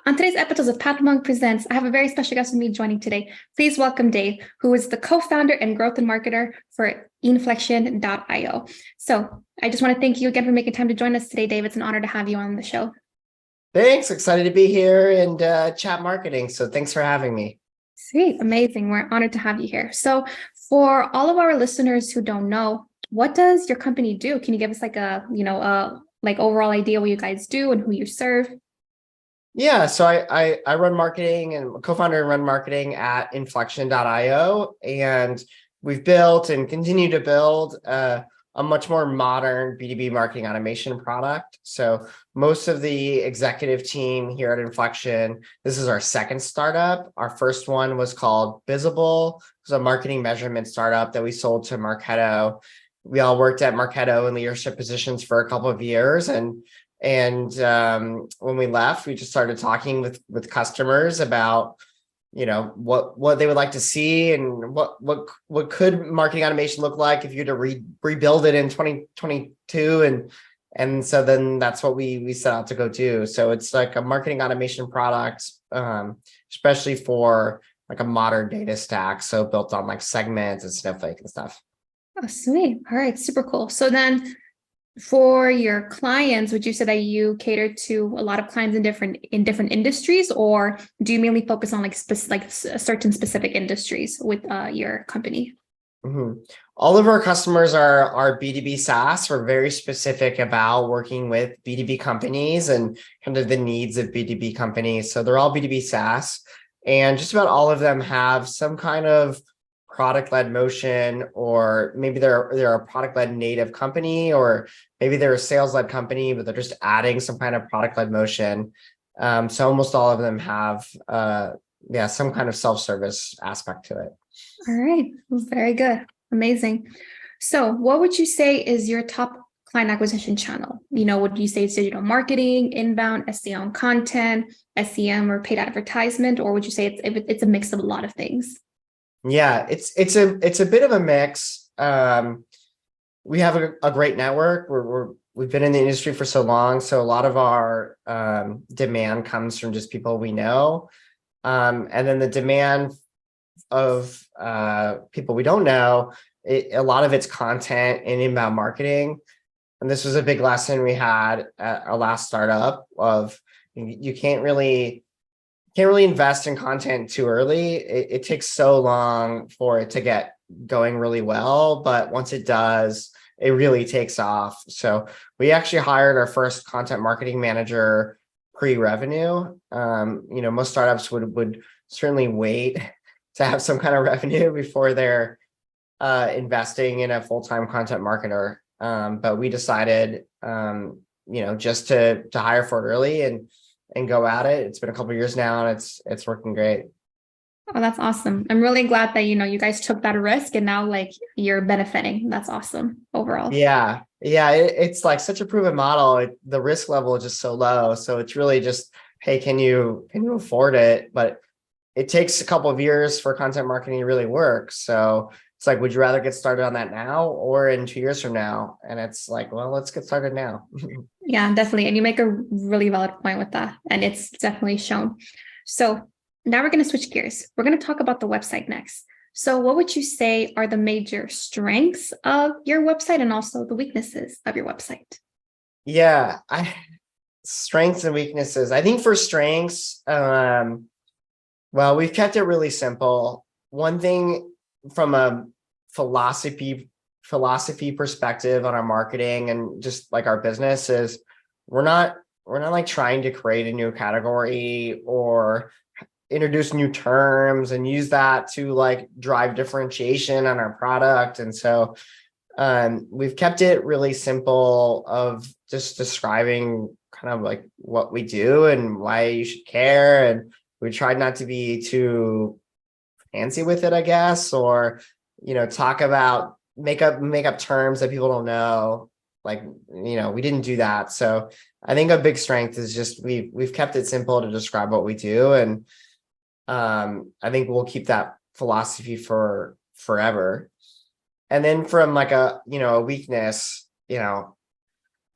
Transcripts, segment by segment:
On today's episode of Pathmonk Presents, I have a very special guest with me joining today. Please welcome Dave, who is the co-founder and growth and marketer for Inflection.io. So I just want to thank you again for making time to join us today, Dave. It's an honor to have you on the show. Thanks. Excited to be here and chat marketing. So thanks for having me. Sweet. Amazing. We're honored to have you here. So for all of our listeners who don't know, what does your company do? Can you give us like overall idea what you guys do and who you serve? Yeah, so I run marketing and co-founder and run marketing at Inflection.io, and we've built and continue to build a much more modern B2B marketing automation product. So most of the executive team here at Inflection, this is our second startup. Our first one was called Visible. It was a marketing measurement startup that we sold to Marketo. We all worked at Marketo in leadership positions for a couple of years, and when we left, we just started talking with customers about, what they would like to see and what could marketing automation look like if you had to rebuild it in 2022, and so then that's what we set out to go do. So it's like a marketing automation product, especially for like a modern data stack, so built on like segments and Snowflake and stuff. Oh, sweet. All right. Super cool. So then for your clients, would you say that you cater to a lot of clients in different industries, or do you mainly focus on certain specific industries with your company? Mm-hmm. All of our customers are B2B SaaS. We're very specific about working with B2B companies and kind of the needs of B2B companies. So they're all B2B SaaS, and just about all of them have some kind of product-led motion, or maybe they're a product-led native company, or maybe they're a sales-led company, but they're just adding some kind of product-led motion. So almost all of them have some kind of self-service aspect to it. All right. Very good. Amazing. So what would you say is your top client acquisition channel? Would you say it's digital marketing, inbound, SEO and content, SEM, or paid advertisement? Or would you say it's a mix of a lot of things? Yeah, it's a bit of a mix. We have a great network. We've been in the industry for so long, so a lot of our demand comes from just people we know, and then the demand of people we don't know. A lot of it's content and inbound marketing, and this was a big lesson we had at our last startup. Of you can't really invest in content too early. It takes so long for it to get going really well, but once it does, it really takes off. So we actually hired our first content marketing manager pre-revenue. Most startups would certainly wait to have some kind of revenue before they're investing in a full-time content marketer. But we decided, just to hire for it early and go at it. It's been a couple of years now, and it's working great. Oh, that's awesome. I'm really glad that, you guys took that risk and now you're benefiting. That's awesome overall. Yeah. It's like such a proven model. The risk level is just so low. So it's really just, hey, can you afford it? But it takes a couple of years for content marketing to really work. So it's like, would you rather get started on that now or in 2 years from now? And it's like, well, let's get started now. Yeah, definitely. And you make a really valid point with that. And it's definitely shown. So now we're going to switch gears. We're going to talk about the website next. So what would you say are the major strengths of your website and also the weaknesses of your website? Yeah, strengths and weaknesses. I think for strengths, well, we've kept it really simple. One thing from a philosophy perspective on our marketing and just like our business is we're not like trying to create a new category or introduce new terms and use that to like drive differentiation on our product. And so we've kept it really simple of just describing kind of like what we do and why you should care. And we tried not to be too fancy with it, I guess, or, talk about make up terms that people don't know. Like, we didn't do that. So I think a big strength is just we've kept it simple to describe what we do. And I think we'll keep that philosophy for forever. And then from like a weakness,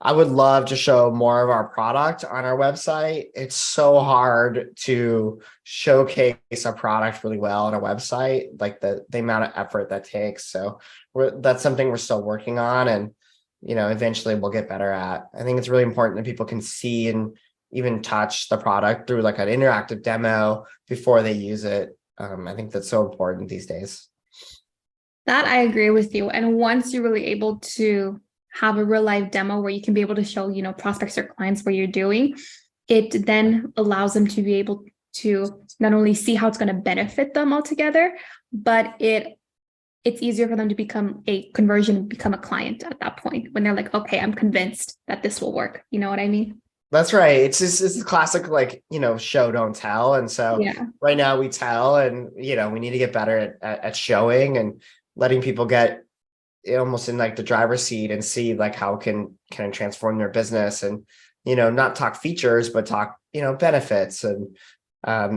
I would love to show more of our product on our website. It's so hard to showcase a product really well on a website, like the amount of effort that takes. So that's something we're still working on, and eventually we'll get better at. I think it's really important that people can see and even touch the product through like an interactive demo before they use it. I think that's so important these days. That I agree with you. And once you're really able to have a real life demo where you can be able to show, prospects or clients what you're doing, it then allows them to be able to not only see how it's going to benefit them altogether, but it's easier for them to become a conversion, become a client at that point when they're like, okay, I'm convinced that this will work. You know what I mean? That's right. It's a classic, like, show, don't tell. And so Yeah. right now we tell, and, we need to get better at showing and letting people get almost in like the driver's seat and see like how can it transform their business, and, not talk features, but talk, benefits. And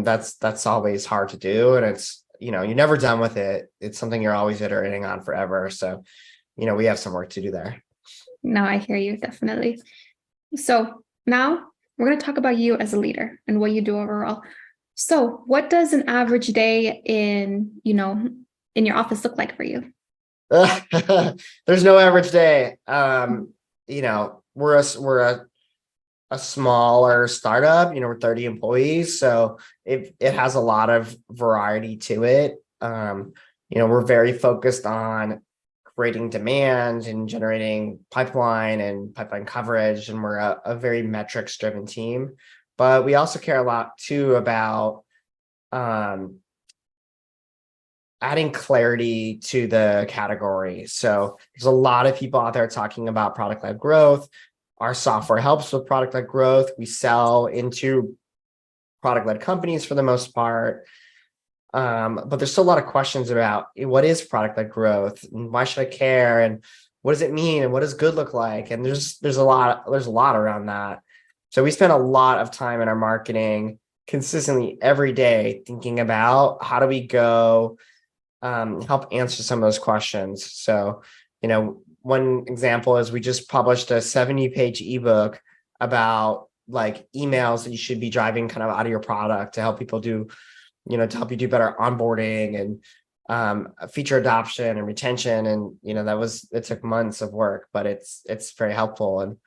that's always hard to do. And it's, you're never done with it. It's something you're always iterating on forever. So, we have some work to do there. No, I hear you, definitely. So now we're going to talk about you as a leader and what you do overall. So what does an average day in your office look like for you? There's no average day. We're a smaller startup, we're 30 employees. So it has a lot of variety to it. We're very focused on creating demand and generating pipeline and pipeline coverage. And we're a very metrics driven team, but we also care a lot too about adding clarity to the category. So there's a lot of people out there talking about product-led growth. Our software helps with product-led growth. We sell into product-led companies for the most part. But there's still a lot of questions about what is product-led growth and why should I care, and what does it mean, and what does good look like? And there's a lot around that. So we spend a lot of time in our marketing consistently every day thinking about how do we go help answer some of those questions. So, one example is we just published a 70-page ebook about like emails that you should be driving kind of out of your product to help people do, to help you do better onboarding and feature adoption and retention. And, it took months of work, but it's very helpful. And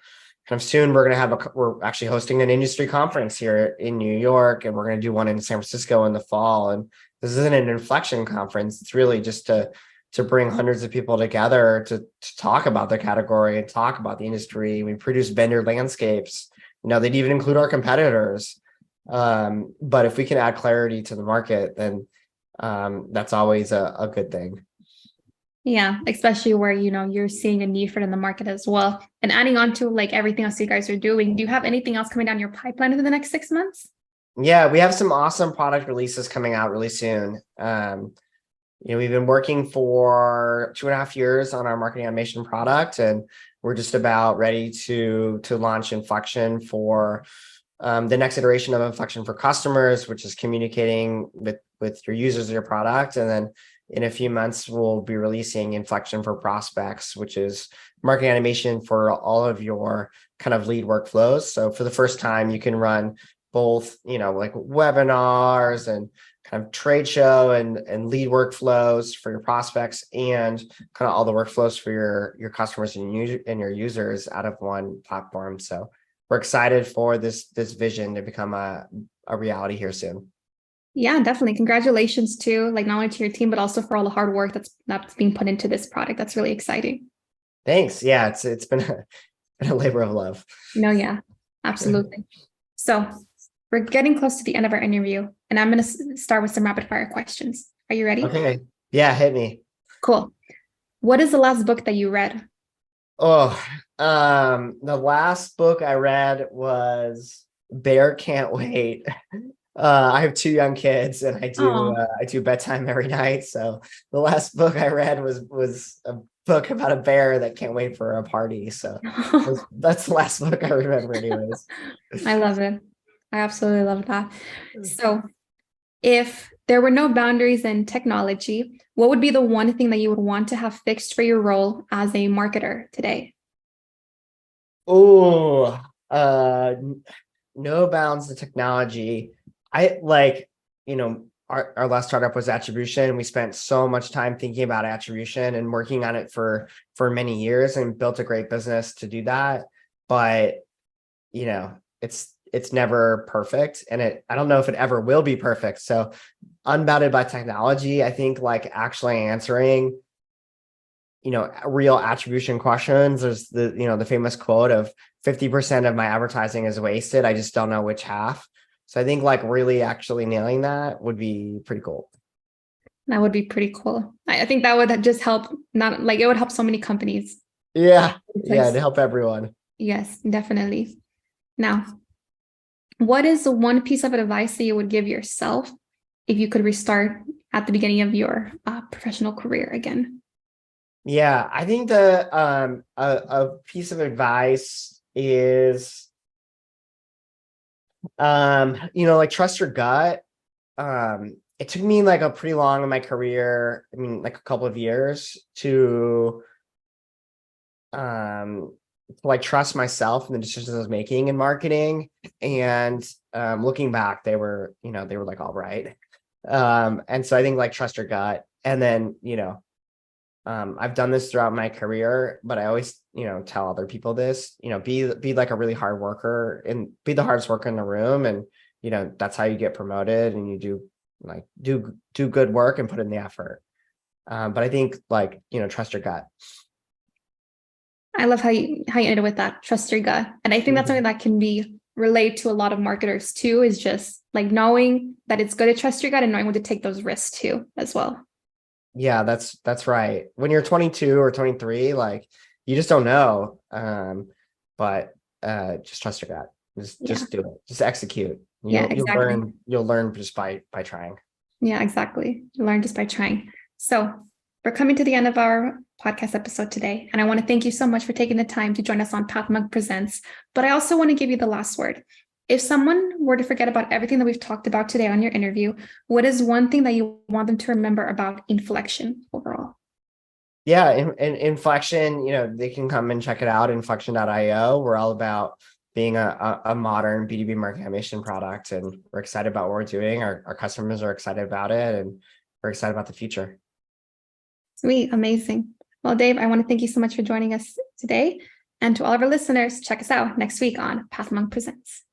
kind of soon we're actually hosting an industry conference here in New York, and we're going to do one in San Francisco in the fall. And this isn't an Inflection conference. It's really just to bring hundreds of people together to talk about the category and talk about the industry. We produce vendor landscapes. They'd even include our competitors. But if we can add clarity to the market, then that's always a good thing. Yeah, especially where, you're seeing a need for it in the market as well. And adding on to like everything else you guys are doing, do you have anything else coming down your pipeline in the next 6 months? Yeah, we have some awesome product releases coming out really soon. We've been working for 2.5 years on our marketing automation product, and we're just about ready to launch Inflection for the next iteration of Inflection for customers, which is communicating with your users of your product. And then in a few months, we'll be releasing Inflection for prospects, which is marketing automation for all of your kind of lead workflows. So for the first time, you can run both, like webinars and kind of trade show and lead workflows for your prospects, and kind of all the workflows for your customers and your users out of one platform. So we're excited for this vision to become a reality here soon. Yeah, definitely. Congratulations to like not only to your team, but also for all the hard work that's being put into this product. That's really exciting. Thanks. Yeah, it's been a labor of love. No, yeah, absolutely. So we're getting close to the end of our interview, and I'm going to start with some rapid fire questions. Are you ready? Okay. Yeah, hit me. Cool. What is the last book that you read? Oh, the last book I read was Bear Can't Wait. I have 2 young kids, and I do bedtime every night. So the last book I read was a book about a bear that can't wait for a party. So that's the last book I remember anyways. I love it. I absolutely love that. So if there were no boundaries in technology, what would be the one thing that you would want to have fixed for your role as a marketer today? Oh, no bounds to technology. I like, our last startup was attribution. We spent so much time thinking about attribution and working on it for many years and built a great business to do that. But it's never perfect, and I don't know if it ever will be perfect. So unbounded by technology, I think like actually answering real attribution questions. There's the famous quote of 50% of my advertising is wasted. I just don't know which half. So I think like really actually nailing that would be pretty cool. That would be pretty cool. I think that would just help, not like it would help so many companies. Yeah. Yeah. To Place. help everyone. Yes, definitely. Now, what is the one piece of advice that you would give yourself if you could restart at the beginning of your professional career again? Yeah. I think a piece of advice is, like trust your gut. It took me like a pretty long in my career, I mean, like a couple of years to like trust myself and the decisions I was making in marketing. And looking back, they were like all right. And so I think like trust your gut. And then, I've done this throughout my career, but I always, tell other people this, be like a really hard worker and be the hardest worker in the room. And, that's how you get promoted, and you do good work and put in the effort. But I think like, trust your gut. I love how you ended with that. Trust your gut. And I think that's something that can be relayed to a lot of marketers too, is just like knowing that it's good to trust your gut and knowing when to take those risks too as well. Yeah, that's right. When you're 22 or 23, like you just don't know. But just trust your gut. Just Yeah. just do it. Just execute. Yeah, You'll exactly. learn just by trying. Yeah, exactly. Learn just by trying. So we're coming to the end of our podcast episode today. And I want to thank you so much for taking the time to join us on Pathmonk Presents. But I also want to give you the last word. If someone were to forget about everything that we've talked about today on your interview, what is one thing that you want them to remember about Inflection overall? Yeah, in Inflection, they can come and check it out, inflection.io. We're all about being a modern B2B marketing automation product, and we're excited about what we're doing. Our customers are excited about it, and we're excited about the future. Sweet, amazing. Well, Dave, I want to thank you so much for joining us today. And to all of our listeners, check us out next week on Pathmonk Presents.